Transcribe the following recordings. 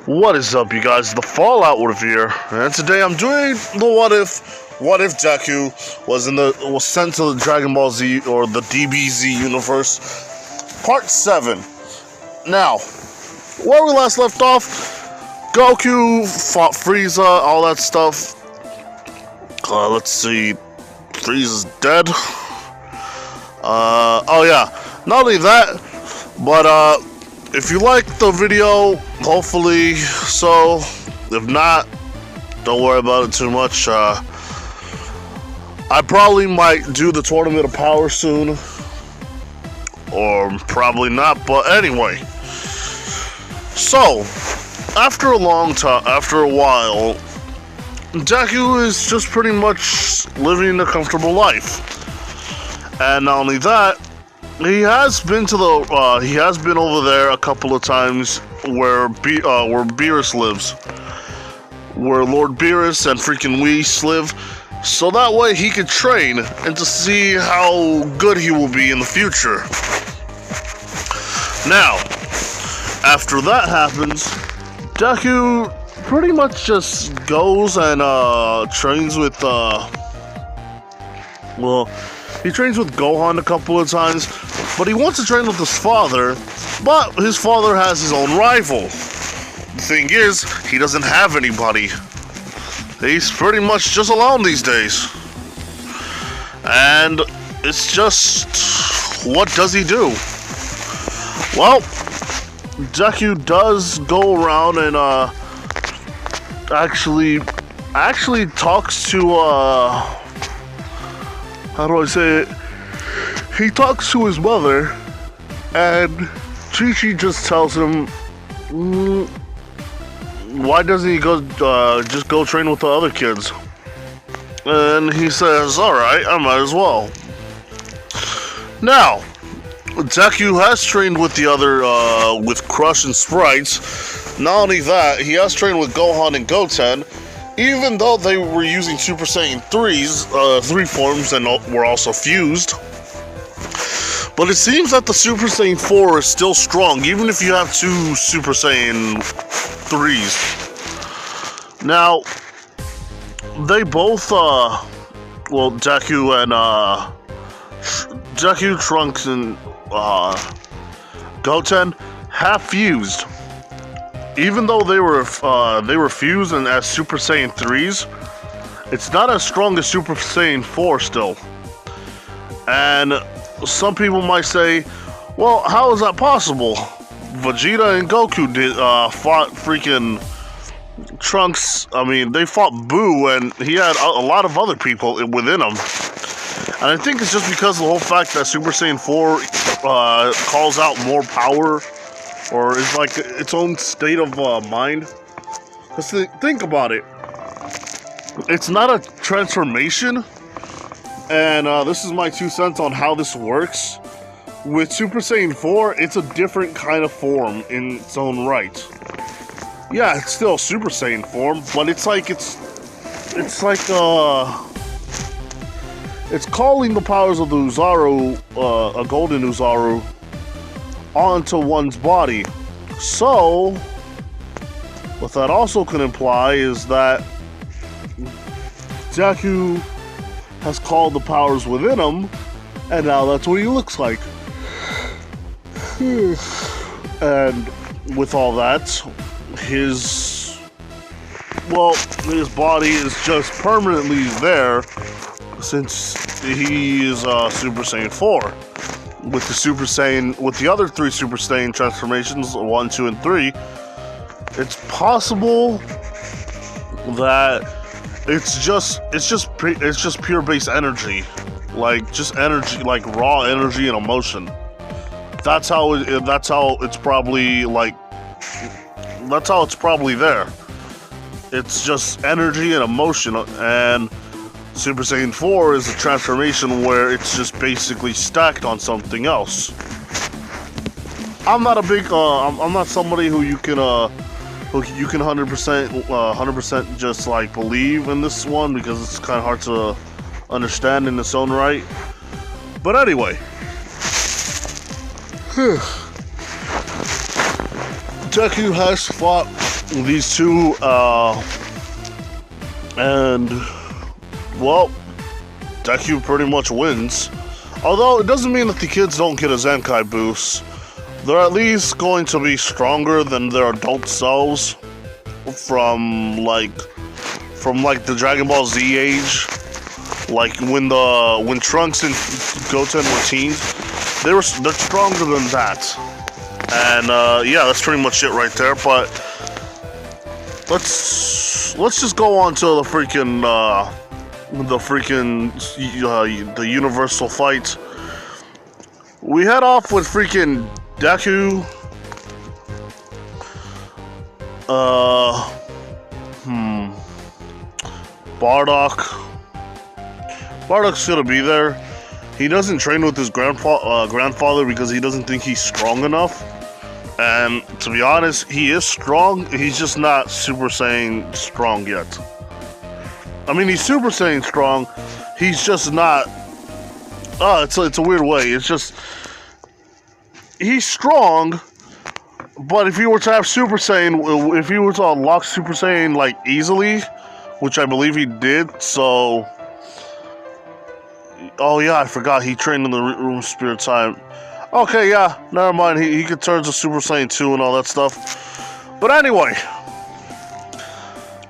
What is up, you guys? The Fallout Revere, and today I'm doing the what if Deku was sent to the Dragon Ball Z or the DBZ universe, part 7. Now, where we last left off, Goku fought Frieza, all that stuff. Let's see, Frieza's dead. Oh yeah, not only that, but if you like the video, hopefully so. If not, don't worry about it too much. I probably might do the Tournament of Power soon, or probably not. But anyway, so after a while, Deku is just pretty much living a comfortable life, and not only that, he has been over there a couple of times where Beerus lives, where Lord Beerus and freaking Whis live, so that way he could train and to see how good he will be in the future. Now, after that happens, Deku pretty much just goes and trains with he trains with Gohan a couple of times, but he wants to train with his father, but his father has his own rival. The thing is, he doesn't have anybody. He's pretty much just alone these days. And it's just, what does he do? Well, Deku does go around and actually talks to how do I say it? He talks to his mother, and Chi-Chi just tells him, why doesn't he just go train with the other kids? And he says, alright, I might as well. Now, Deku has trained with the other, with Crush and Sprites. Not only that, he has trained with Gohan and Goten, even though they were using Super Saiyan 3 forms and were also fused. But it seems that the Super Saiyan 4 is still strong, even if you have 2 Super Saiyan 3s. Now, they both, Deku, Trunks, and Goten have fused. Even though they were fused and as Super Saiyan 3s, it's not as strong as Super Saiyan 4 still. And some people might say, well, how is that possible? Vegeta and Goku fought freaking Trunks. I mean, they fought Boo, and he had a lot of other people within him. And I think it's just because of the whole fact that Super Saiyan 4 calls out more power, or is like its own state of mind. Because think about it. It's not a transformation. And this is my 2 cents on how this works. With Super Saiyan 4, it's a different kind of form in its own right. Yeah, it's still Super Saiyan form, but it's calling the powers of the Uzaru, a golden Uzaru, onto one's body. So, what that also can imply is that Deku has called the powers within him, and now that's what he looks like. And with all that, his body is just permanently there, since he is Super Saiyan 4. With the other 3 Super Saiyan transformations, 1, 2, and 3, it's possible that it's just pure base energy, like just energy, like raw energy and emotion. That's how it's probably there. It's just energy and emotion, and Super Saiyan 4 is a transformation where it's just basically stacked on something else. I'm not somebody who you can 100% just like believe in this one, because it's kind of hard to understand in its own right. But anyway, Deku has fought these two, and, well, Deku pretty much wins. Although, it doesn't mean that the kids don't get a Zenkai boost. They're at least going to be stronger than their adult selves from the Dragon Ball Z age. Like, when Trunks and Goten were teens, they're stronger than that. And, yeah, that's pretty much it right there, but let's just go on to the freaking, the universal fight. We head off with freaking Deku. Bardock's gonna be there. He doesn't train with his grandfather because he doesn't think he's strong enough. And to be honest, he is strong. He's just not Super Saiyan strong yet. I mean, he's Super Saiyan strong. He's just not. It's a weird way. It's just he's strong, but if he were to have Super Saiyan, if he were to unlock Super Saiyan like easily, which I believe he did, so. Oh yeah, I forgot he trained in the Room Spirit time. Okay, yeah, never mind. He could turn to Super Saiyan 2 and all that stuff. But anyway,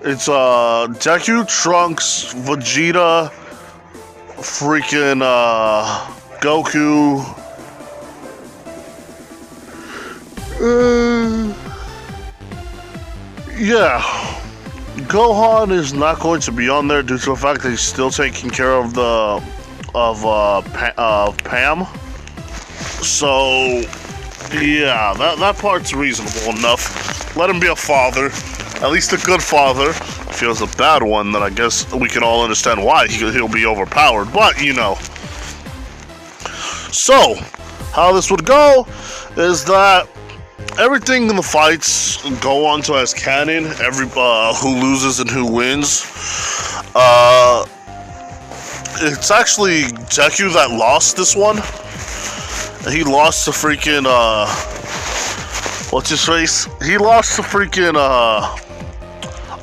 it's Deku, Trunks, Vegeta, freaking Goku. Yeah, Gohan is not going to be on there due to the fact that he's still taking care of Pam. So, yeah, that part's reasonable enough. Let him be a father, at least a good father. If he was a bad one, then I guess we can all understand why he'll be overpowered. But, you know. So, how this would go is that everything in the fights go on to as canon. Who loses and who wins. It's actually Deku that lost this one. He lost to freaking, what's his face? He lost to freaking,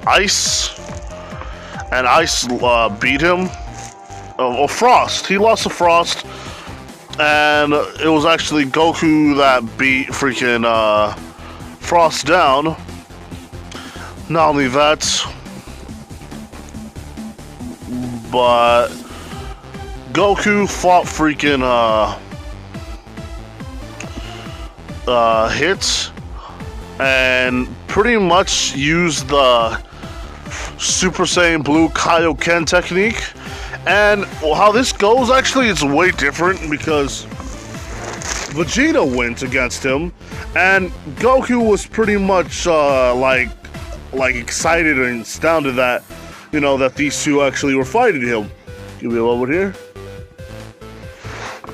Ice. And Ice, beat him. Frost. He lost to Frost. And it was actually Goku that beat freaking, Frost down. Not only that, but Goku fought freaking, hits and pretty much used the Super Saiyan Blue Kaioken technique. And how this goes actually is way different because Vegeta went against him and Goku was pretty much like excited and astounded that, you know, that these two actually were fighting him. Give me a moment here.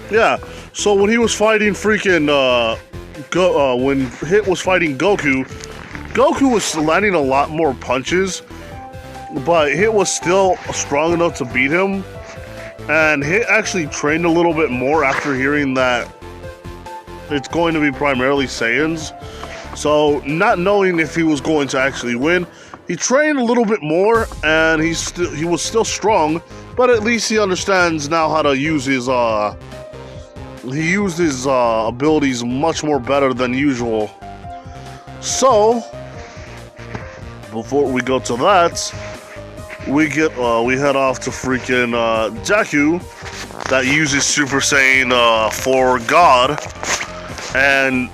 Yeah, so when he was fighting freaking when Hit was fighting Goku, Goku was landing a lot more punches, but Hit was still strong enough to beat him. And Hit actually trained a little bit more after hearing that it's going to be primarily Saiyans. So, not knowing if he was going to actually win, he trained a little bit more, and he was still strong, but at least he understands now how to use his abilities much more better than usual. So, before we go to that, we head off to freaking Deku that uses Super Saiyan 4 God, and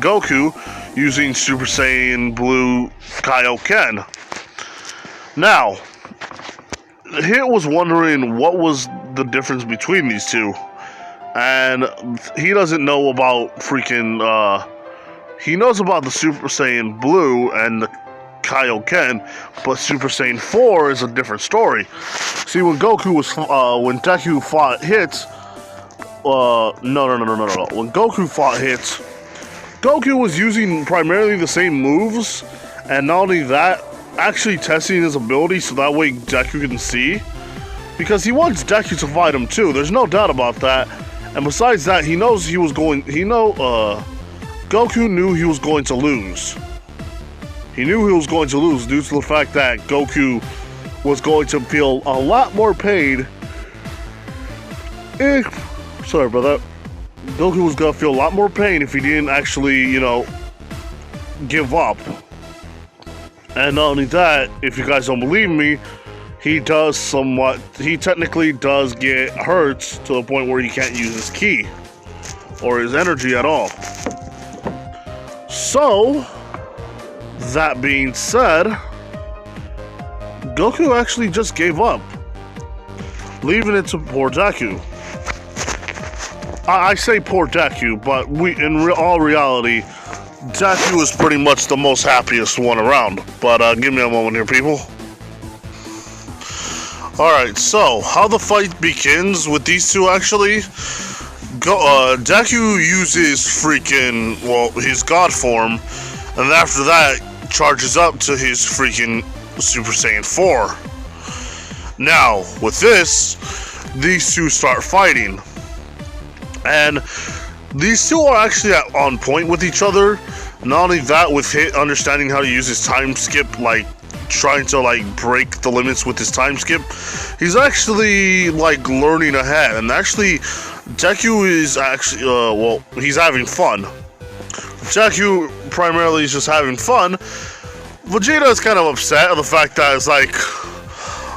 Goku using Super Saiyan Blue Kaioken. Now, Hit was wondering what was the difference between these two. And he doesn't know about freaking, he knows about the Super Saiyan Blue and the Kaioken, but Super Saiyan 4 is a different story. See, when Deku fought Hit, no. When Goku fought Hit, Goku was using primarily the same moves, and not only that, actually testing his ability so that way Deku can see. Because he wants Deku to fight him too, there's no doubt about that. And besides that, Goku knew he was going to lose. He knew he was going to lose due to the fact that Goku was going to feel a lot more pain if... Sorry about that. Goku was going to feel a lot more pain if he didn't actually, you know, give up. And not only that, if you guys don't believe me, he technically does get hurt to the point where he can't use his ki or his energy at all. So, that being said, Goku actually just gave up, leaving it to poor Deku. I say poor Deku, but in all reality, Deku is pretty much the most happiest one around. But give me a moment here, people. Alright, so how the fight begins with these two actually. Deku uses his god form, and after that charges up to his freaking Super Saiyan 4. Now, with this, these two start fighting. And these two are actually on point with each other. Not only that, with Hit understanding how to use his time skip, like trying to like break the limits with his time skip, he's actually like learning ahead. And actually, Deku is actually he's having fun. Deku primarily is just having fun. Vegeta is kind of upset at the fact that it's like,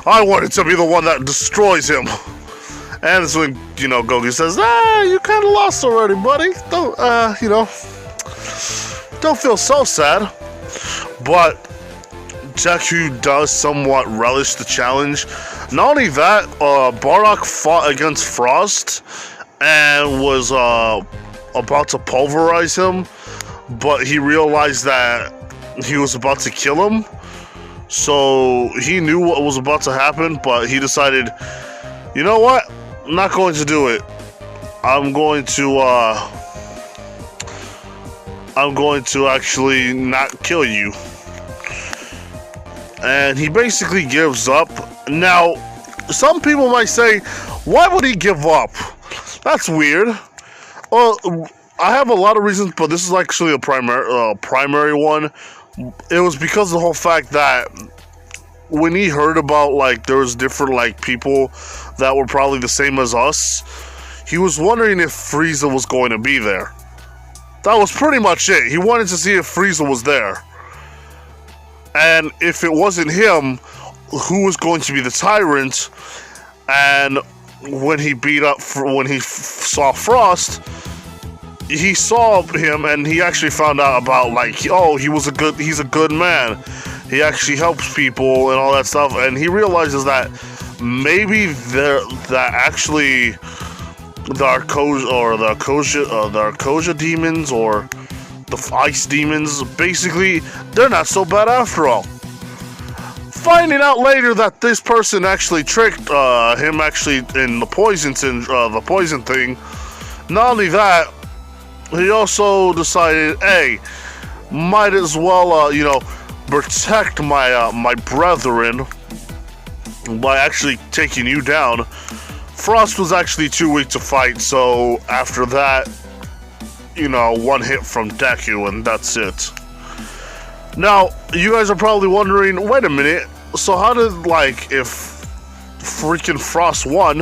I wanted to be the one that destroys him. And that's when, you know, Goku says, you kind of lost already, buddy. Don't, don't feel so sad. But Deku does somewhat relish the challenge. Not only that, Bardock fought against Frost and was about to pulverize him, but he realized that he was about to kill him. So he knew what was about to happen, but he decided, you know what? I'm not going to do it. I'm going to actually not kill you. And he basically gives up. Now, some people might say, why would he give up? That's weird. Well, I have a lot of reasons, but this is actually a primary one. It was because of the whole fact that when he heard about, like, there was different, like, people that were probably the same as us, he was wondering if Frieza was going to be there. That was pretty much it. He wanted to see if Frieza was there. And if it wasn't him, who was going to be the tyrant? And when he saw Frost, he saw him and he actually found out about, like, oh, he's a good man. He actually helps people and all that stuff. And he realizes that maybe the Arcosia demons or the ice demons, basically, they're not so bad after all. Finding out later that this person actually tricked him actually in the poison thing. Not only that, he also decided, hey, might as well protect my brethren by actually taking you down. Frost was actually too weak to fight, so after that, one hit from Deku and that's it. Now, you guys are probably wondering, wait a minute, so how did, if freaking Frost won,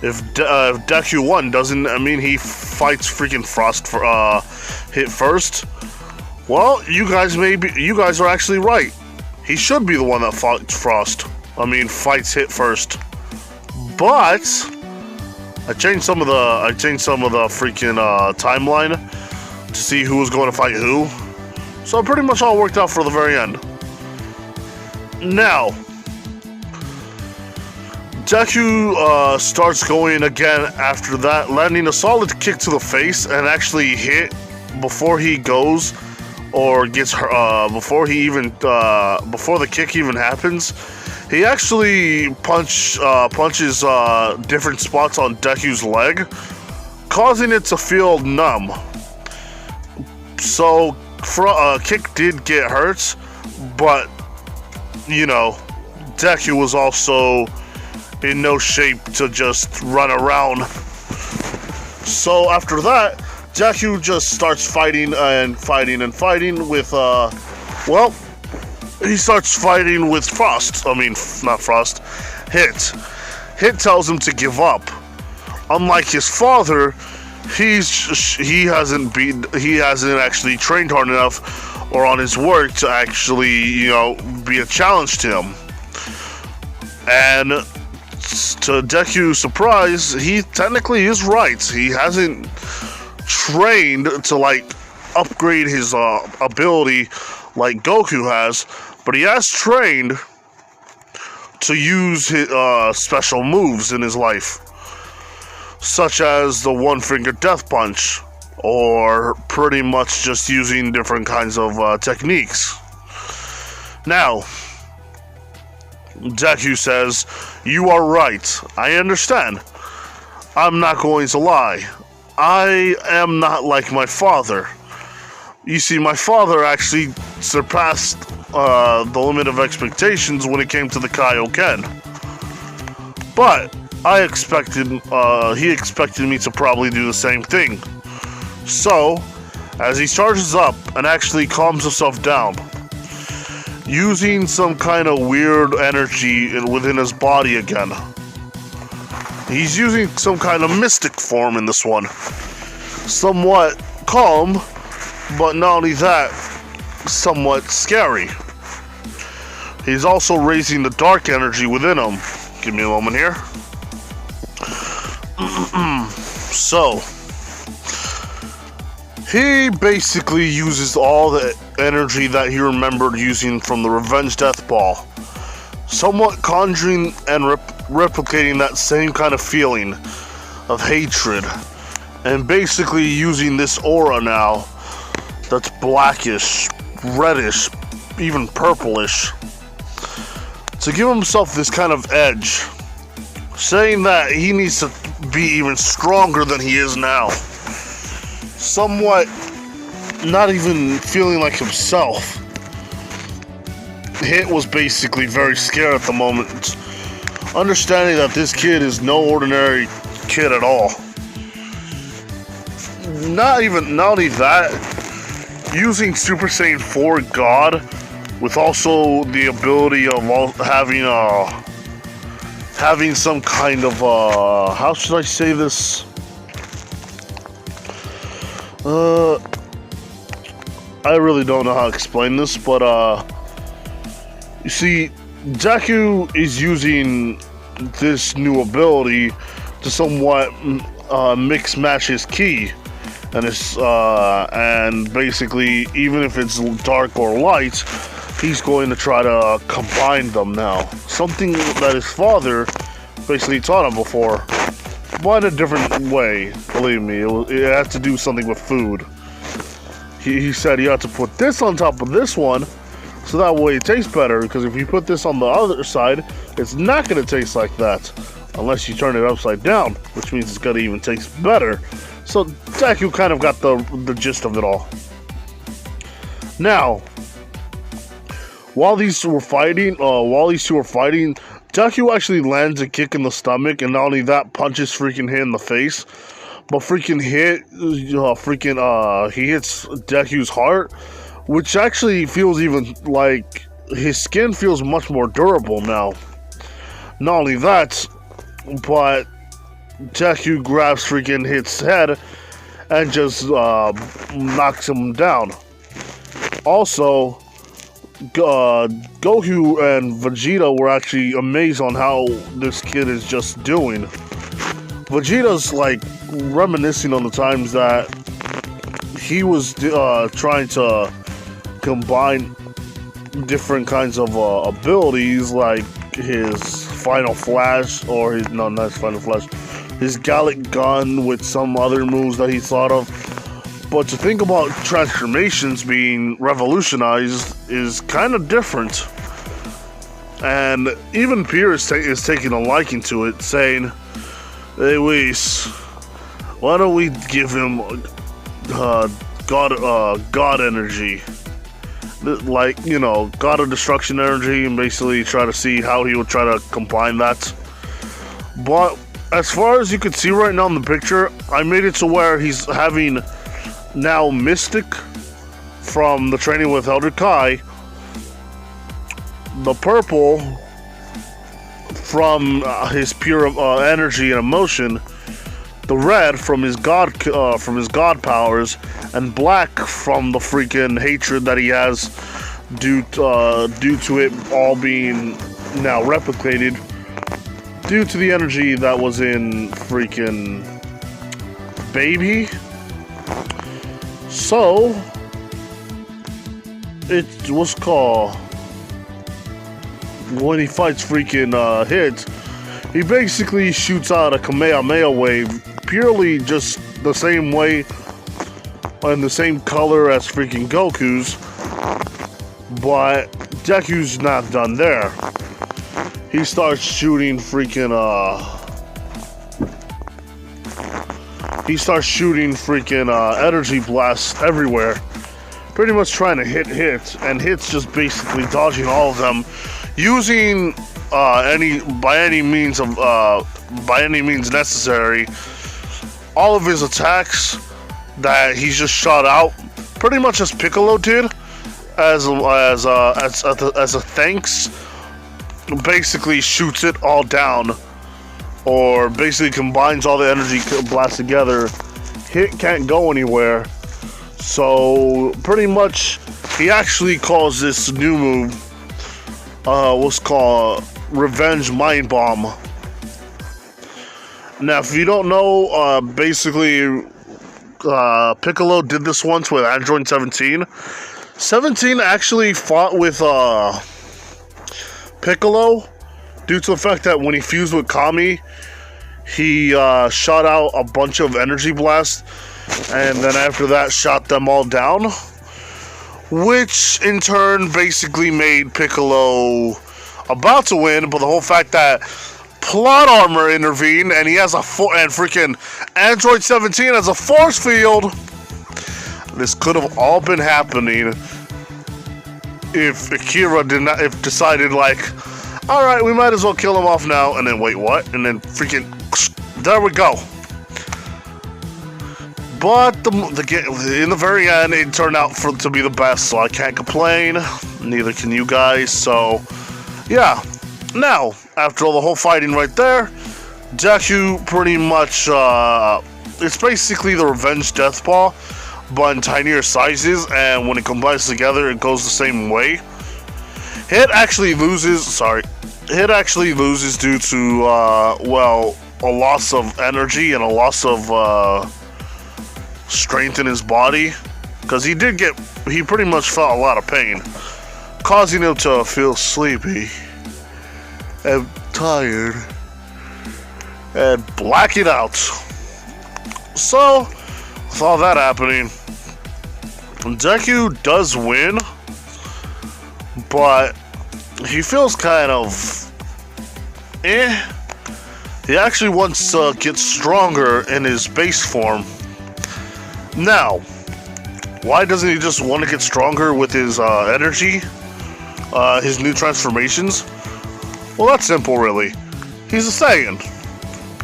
if Deku won, doesn't that mean he fights freaking Frost for, hit first? Well, you guys are actually right. He should be the one that fights hit first. But I changed some of the freaking timeline to see who was going to fight who. So it pretty much all worked out for the very end. Now, Deku starts going again after that, landing a solid kick to the face and actually hit before he goes or gets before the kick even happens. He actually punches different spots on Deku's leg, causing it to feel numb. So, kick did get hurt, but, Deku was also in no shape to just run around. So, after that, Deku just starts fighting with Well, he starts fighting with Frost. I mean, not Frost. Hit. Hit tells him to give up. Unlike his father, he hasn't actually trained hard enough or on his work to actually, be a challenge to him. And to Deku's surprise, he technically is right. He hasn't trained to upgrade his ability like Goku has, but he has trained to use his special moves in his life, such as the one-finger death punch, or pretty much just using different kinds of techniques. Now, Deku says, "You are right. I understand. I'm not going to lie. I am not like my father. You see, my father actually surpassed the limit of expectations when it came to the Kaioken. But he expected me to probably do the same thing. So, as he charges up and actually calms himself down, using some kind of weird energy within his body again. He's using some kind of mystic form in this one. Somewhat calm, but not only that, somewhat scary. He's also raising the dark energy within him. Give me a moment here. So, he basically uses all the energy that he remembered using from the Revenge Death Ball, somewhat conjuring and replicating that same kind of feeling of hatred, and basically using this aura now that's blackish, reddish, even purplish, to give himself this kind of edge, saying that he needs to be even stronger than he is now. Somewhat not even feeling like himself. Hit was basically very scared at the moment, understanding that this kid is no ordinary kid at all. Not only that, using Super Saiyan 4 God with also the ability of having some kind of how should I say this? I really don't know how to explain this, but you see, Deku is using this new ability to somewhat mix match his ki, and basically, even if it's dark or light, he's going to try to combine them now. Something that his father basically taught him before, but in a different way. Believe me, it had to do something with food. He said you have to put this on top of this one, so that way it tastes better, because if you put this on the other side, it's not going to taste like that, unless you turn it upside down, which means it's going to even taste better. So Deku kind of got the gist of it all. Now, while these two were fighting, Deku actually lands a kick in the stomach, and not only that, punches freaking Hit in the face. But freaking Hit, he hits Deku's heart, which actually feels even like his skin feels much more durable now. Not only that, but Deku grabs freaking Hit's head and just knocks him down. Also, Goku and Vegeta were actually amazed on how this kid is just doing. Vegeta's reminiscing on the times that he was trying to combine different kinds of abilities, like his Final Flash, or his Gallic Gun with some other moves that he thought of. But to think about transformations being revolutionized is kind of different. And even Pierce is taking a liking to it, saying, "Hey, Whis, why don't we give him God energy? God of Destruction energy, and basically try to see how he would try to combine that." But as far as you can see right now in the picture, I made it to where he's having now Mystic from the training with Elder Kai, the purple from his pure energy and emotion, the red from his god powers, and black from the freaking hatred that he has due to it all being now replicated due to the energy that was in freaking Baby. So it was called, when he fights freaking Hit, he basically shoots out a Kamehameha wave, purely just the same way and the same color as freaking Goku's, but Deku's not done there. He starts shooting freaking energy blasts everywhere, pretty much trying to hit Hit, and Hit's just basically dodging all of them, using by any means necessary, all of his attacks that he's just shot out, pretty much as Piccolo did, as a thanks. Basically shoots it all down, or basically combines all the energy blasts together. Hit can't go anywhere, so pretty much he actually calls this new move what's called Revenge Mind Bomb. Now, if you don't know, basically Piccolo did this once with Android 17. 17 actually fought with Piccolo due to the fact that when he fused with Kami, he shot out a bunch of energy blasts, and then after that shot them all down, which in turn basically made Piccolo about to win. But the whole fact that plot armor intervened, and he has and freaking Android 17 has a force field. This could have all been happening if Akira decided, like, all right, we might as well kill him off now, and then wait, what? And then freaking, there we go. But in the very end, it turned out to be the best, so I can't complain. Neither can you guys. So, yeah. Now, after all the whole fighting right there, Deku pretty much, it's basically the Revenge Death Ball, but in tinier sizes, and when it combines together, it goes the same way. Hit actually loses due to, well, a loss of energy and a loss of strength in his body, because he pretty much felt a lot of pain, causing him to feel sleepy and tired and blacking out. So, with all that happening, Deku does win, but he feels kind of He actually wants to get stronger in his base form. Now, why doesn't he just want to get stronger with his energy? His new transformations? Well, that's simple, really. He's a Saiyan.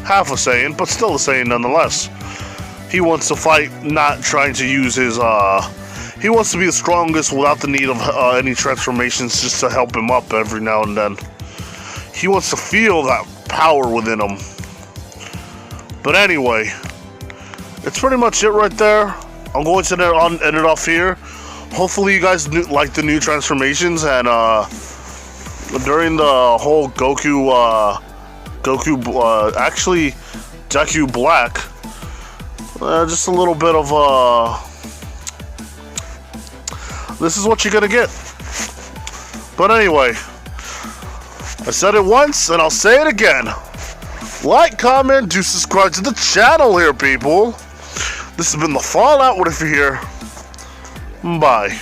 Half a Saiyan, but still a Saiyan nonetheless. He wants to fight, not trying to use his, he wants to be the strongest without the need of any transformations, just to help him up every now and then. He wants to feel that power within him. But anyway, it's pretty much it right there. I'm going to end it off here. Hopefully you guys like the new transformations, and during the whole actually Deku Black, just a little bit of this is what you're gonna get. But anyway, I said it once and I'll say it again. Like, comment, do subscribe to the channel here, people. This has been the Fallout. What if you're here? Bye.